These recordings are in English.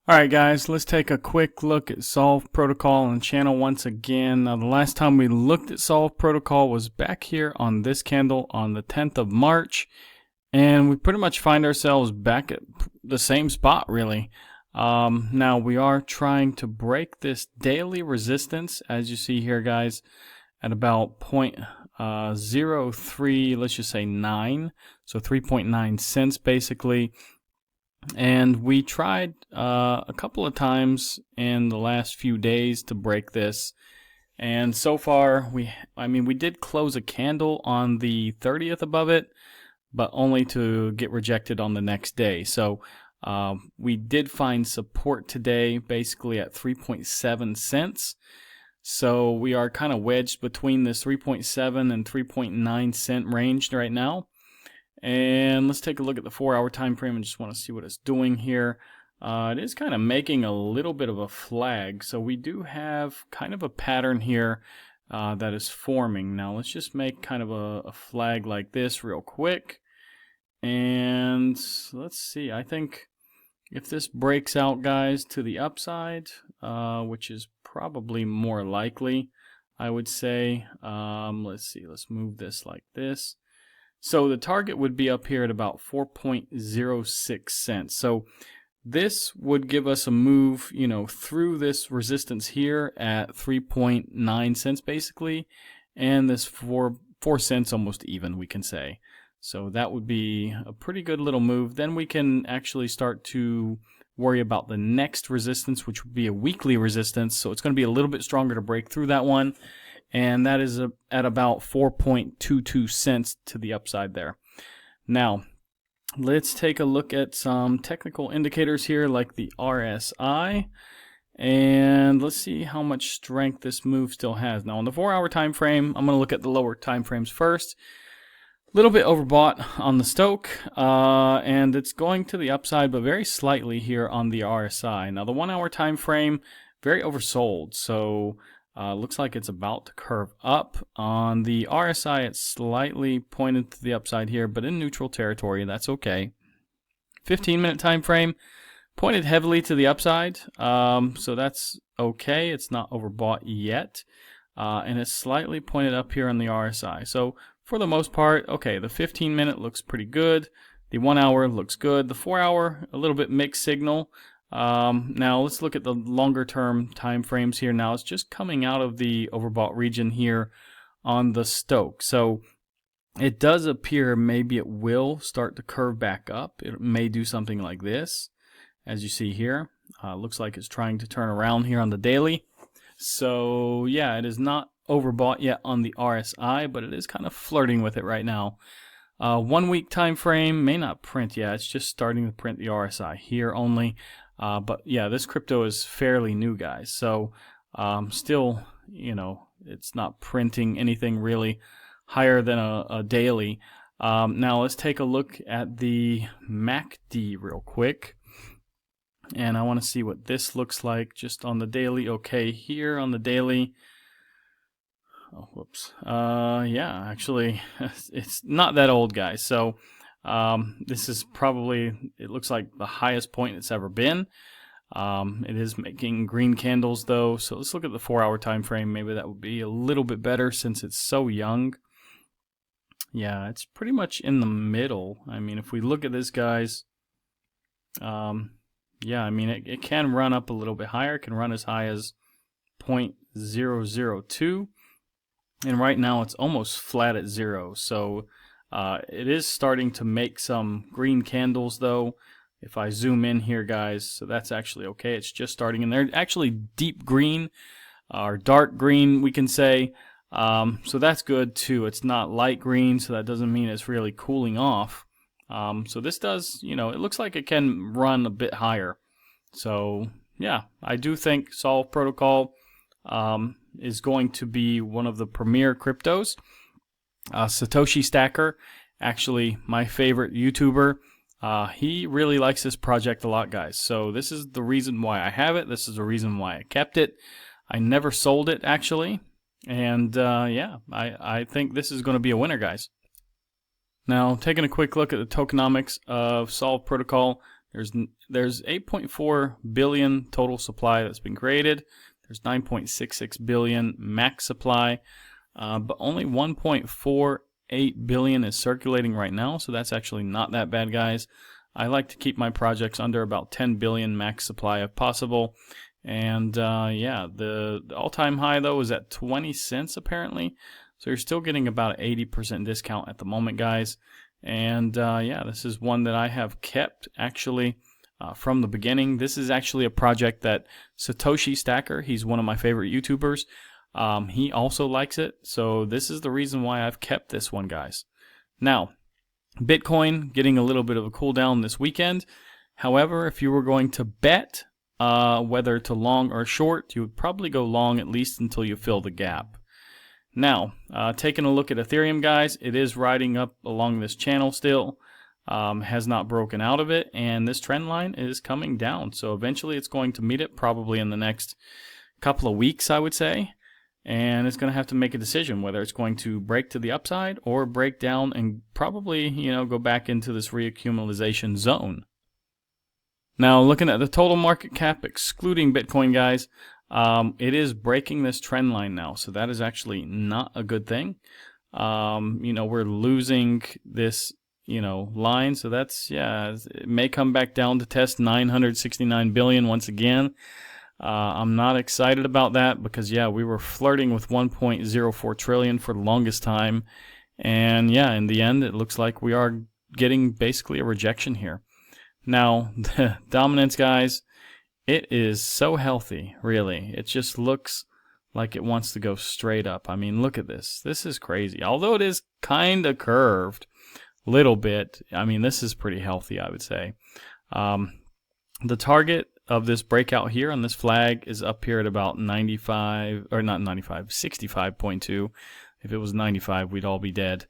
Alright guys, let's take a quick look at Solv Protocol on the channel once again. Now the last time we looked at Solv Protocol was back here on this candle on the 10th of March. And we pretty much find ourselves back at the same spot really. Now we are trying to break this daily resistance, as you see here guys, at about 0.03, let's just say 9. So 3.9 cents basically. And we tried a couple of times in the last few days to break this, and so far we did close a candle on the 30th above it, but only to get rejected on the next day. So we did find support today basically at 3.7 cents. So we are kind of wedged between this 3.7 and 3.9 cent range right now. And let's take a look at the 4-hour time frame and just want to see what it's doing here. It is kind of making a little bit of a flag, so we do have kind of a pattern here that is forming. Now let's just make kind of a flag like this real quick, and let's see. I think if this breaks out guys to the upside, which is probably more likely, I would say, let's see, let's move this like this. So the target would be up here at about 4.06 cents. So this would give us a move, through this resistance here at 3.9 cents basically, and this 4 cents almost even, we can say. So that would be a pretty good little move. Then we can actually start to worry about the next resistance, which would be a weekly resistance. So it's going to be a little bit stronger to break through that one. And that is at about 4.22 cents to the upside there. Now, let's take a look at some technical indicators here like the RSI. And let's see how much strength this move still has. Now, on the 4-hour time frame, I'm going to look at the lower time frames first. A little bit overbought on the Stoke, and it's going to the upside, but very slightly here on the RSI. Now, the 1-hour time frame, very oversold. So looks like it's about to curve up. On the RSI, it's slightly pointed to the upside here, but in neutral territory. That's okay. 15-minute time frame pointed heavily to the upside, so that's okay. It's not overbought yet, and it's slightly pointed up here on the RSI. So for the most part, okay, the 15-minute looks pretty good. The 1-hour looks good. The 4-hour, a little bit mixed signal. Now let's look at the longer term time frames here. Now it's just coming out of the overbought region here on the Stoke. So it does appear maybe it will start to curve back up. It may do something like this, as you see here. Looks like it's trying to turn around here on the daily. So yeah, it is not overbought yet on the RSI, but it is kind of flirting with it right now. 1 week time frame may not print yet. It's just starting to print the RSI here only. But yeah, this crypto is fairly new, guys. So still, it's not printing anything really higher than a daily. Now let's take a look at the MACD real quick. And I want to see what this looks like just on the daily. Okay, here on the daily. Oh, whoops. Yeah, actually, it's not that old, guys. So this is probably, it looks like the highest point it's ever been. It is making green candles though, so let's look at the 4-hour time frame. Maybe that would be a little bit better since it's so young. Yeah, it's pretty much in the middle. I mean, if we look at this, guys, yeah, I mean, it can run up a little bit higher. It can run as high as 0.002, and right now it's almost flat at 0. So it is starting to make some green candles though. If I zoom in here, guys, so that's actually okay. It's just starting, and they're actually deep green or dark green, we can say. So that's good too. It's not light green, so that doesn't mean it's really cooling off. So this does, it looks like it can run a bit higher. So yeah, I do think Solv Protocol is going to be one of the premier cryptos. Satoshi Stacker, actually my favorite YouTuber, he really likes this project a lot, guys. So this is the reason why I have it. This is the reason why I kept it. I never sold it, actually. And yeah, I think this is going to be a winner, guys. Now, taking a quick look at the tokenomics of Solv Protocol, There's 8.4 billion total supply that's been created. There's 9.66 billion max supply, but only 1.48 billion is circulating right now, so that's actually not that bad, guys. I like to keep my projects under about 10 billion max supply if possible. And yeah, the all-time high though is at 20 cents apparently. So you're still getting about an 80% discount at the moment, guys. And yeah, this is one that I have kept actually from the beginning. This is actually a project that Satoshi Stacker, he's one of my favorite YouTubers, he also likes it. So this is the reason why I've kept this one, guys. Now, Bitcoin getting a little bit of a cool down this weekend. However, if you were going to bet whether to long or short, you would probably go long at least until you fill the gap. Now, taking a look at Ethereum, guys, it is riding up along this channel still, has not broken out of it, and this trend line is coming down. So eventually it's going to meet it probably in the next couple of weeks, I would say. And it's going to have to make a decision whether it's going to break to the upside or break down and probably, go back into this reaccumulation zone. Now, looking at the total market cap excluding Bitcoin, guys, it is breaking this trend line now. So that is actually not a good thing. We're losing this, line. So that's, yeah, it may come back down to test 969 billion once again. I'm not excited about that because, yeah, we were flirting with 1.04 trillion for the longest time. And, yeah, in the end, it looks like we are getting basically a rejection here. Now, the dominance, guys, it is so healthy, really. It just looks like it wants to go straight up. I mean, look at this. This is crazy. Although it is kind of curved a little bit, I mean, this is pretty healthy, I would say. The target of this breakout here on this flag is up here at about 95, or not 95, 65.2. If it was 95, we'd all be dead.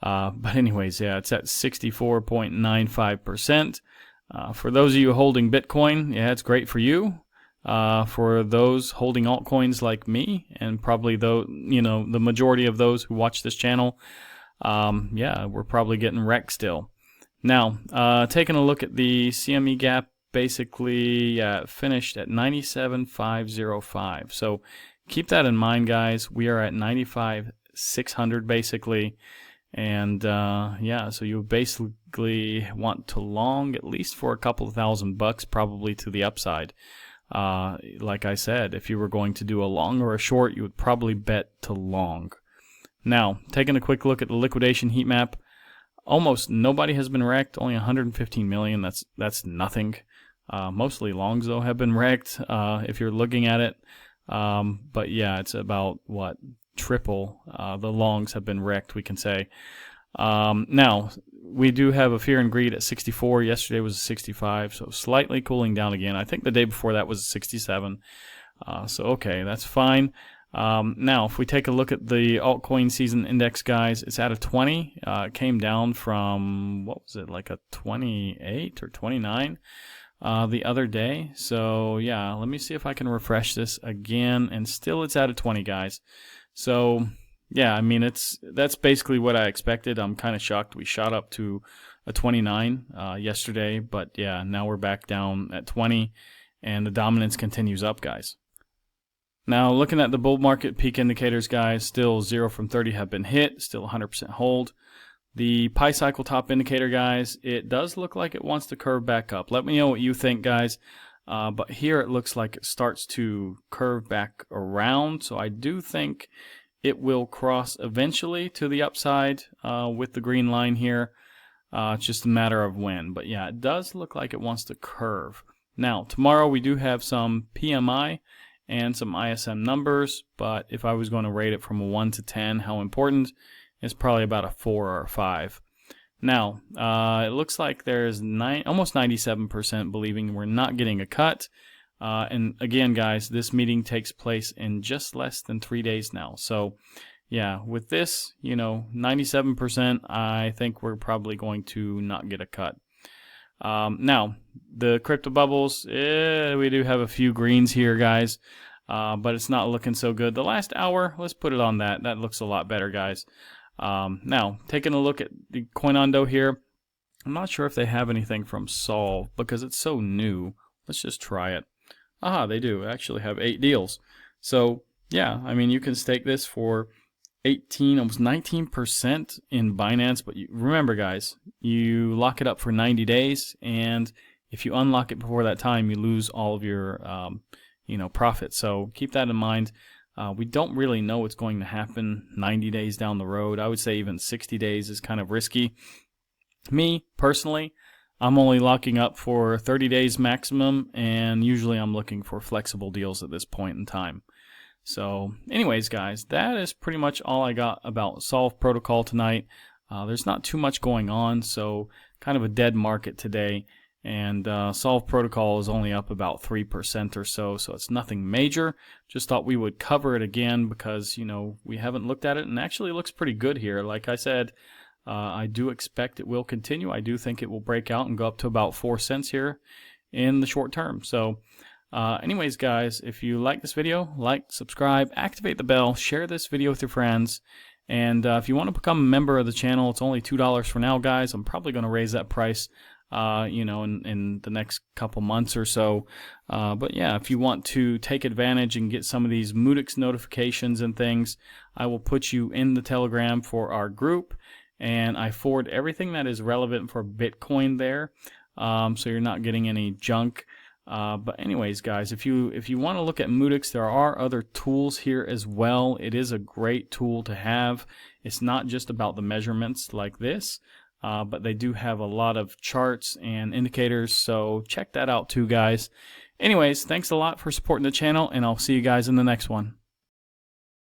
But anyways, yeah, it's at 64.95%. For those of you holding Bitcoin, yeah, it's great for you. For those holding altcoins like me, and probably the majority of those who watch this channel, yeah, we're probably getting wrecked still. Now, taking a look at the CME gap, basically finished at 97.505. So keep that in mind, guys. We are at 95,600 basically. And yeah, so you basically want to long at least for a couple of $1,000 probably to the upside. Like I said, if you were going to do a long or a short, you would probably bet to long. Now, taking a quick look at the liquidation heat map, almost nobody has been wrecked, only 115 million. That's nothing. Mostly longs though have been wrecked if you're looking at it. But yeah, it's about what? Triple the longs have been wrecked, we can say. Now, we do have a fear and greed at 64. Yesterday was 65, so slightly cooling down again. I think the day before that was 67. So, okay, that's fine. Now, if we take a look at the altcoin season index, guys, it's at a 20. It came down from, what was it, like a 28 or 29 the other day. So, yeah, let me see if I can refresh this again. And still it's at a 20, guys. So, yeah, I mean, that's basically what I expected. I'm kind of shocked we shot up to a 29 yesterday, but yeah, now we're back down at 20, and the dominance continues up, guys. Now, looking at the bull market peak indicators, guys, still 0 from 30 have been hit, still 100% hold. The Pi Cycle top indicator, guys, it does look like it wants to curve back up. Let me know what you think, guys. But here it looks like it starts to curve back around, so I do think it will cross eventually to the upside with the green line here. It's just a matter of when. But yeah, it does look like it wants to curve. Now, tomorrow we do have some PMI and some ISM numbers, but if I was going to rate it from a 1 to 10, how important, it's probably about a 4 or a 5. Now, it looks like there's almost 97% believing we're not getting a cut. And again, guys, this meeting takes place in just less than 3 days now. So, yeah, with this, 97%, I think we're probably going to not get a cut. Now, the crypto bubbles, we do have a few greens here, guys, but it's not looking so good. The last hour, let's put it on that. That looks a lot better, guys. Now, taking a look at the Coinondo here, I'm not sure if they have anything from Solv because it's so new. Let's just try it. Aha, they do actually have 8 deals. So yeah, I mean, you can stake this for 18, almost 19% in Binance, but remember guys, you lock it up for 90 days, and if you unlock it before that time, you lose all of your profit. So keep that in mind. We don't really know what's going to happen 90 days down the road. I would say even 60 days is kind of risky. Me, personally, I'm only locking up for 30 days maximum, and usually I'm looking for flexible deals at this point in time. So anyways, guys, that is pretty much all I got about Solv Protocol tonight. There's not too much going on, so kind of a dead market today. And Solv Protocol is only up about 3% or so, so it's nothing major. Just thought we would cover it again because, we haven't looked at it, and actually it looks pretty good here. Like I said, I do expect it will continue. I do think it will break out and go up to about 4 cents here in the short term. So anyways, guys, if you like this video, like, subscribe, activate the bell, share this video with your friends. And if you want to become a member of the channel, it's only $2 for now, guys. I'm probably going to raise that price in the next couple months or so. But yeah, if you want to take advantage and get some of these MEXC notifications and things, I will put you in the Telegram for our group, and I forward everything that is relevant for Bitcoin there, so you're not getting any junk. But anyways, guys, if you want to look at MEXC, there are other tools here as well. It is a great tool to have. It's not just about the measurements like this, but they do have a lot of charts and indicators, so check that out too, guys. Anyways, thanks a lot for supporting the channel, and I'll see you guys in the next one.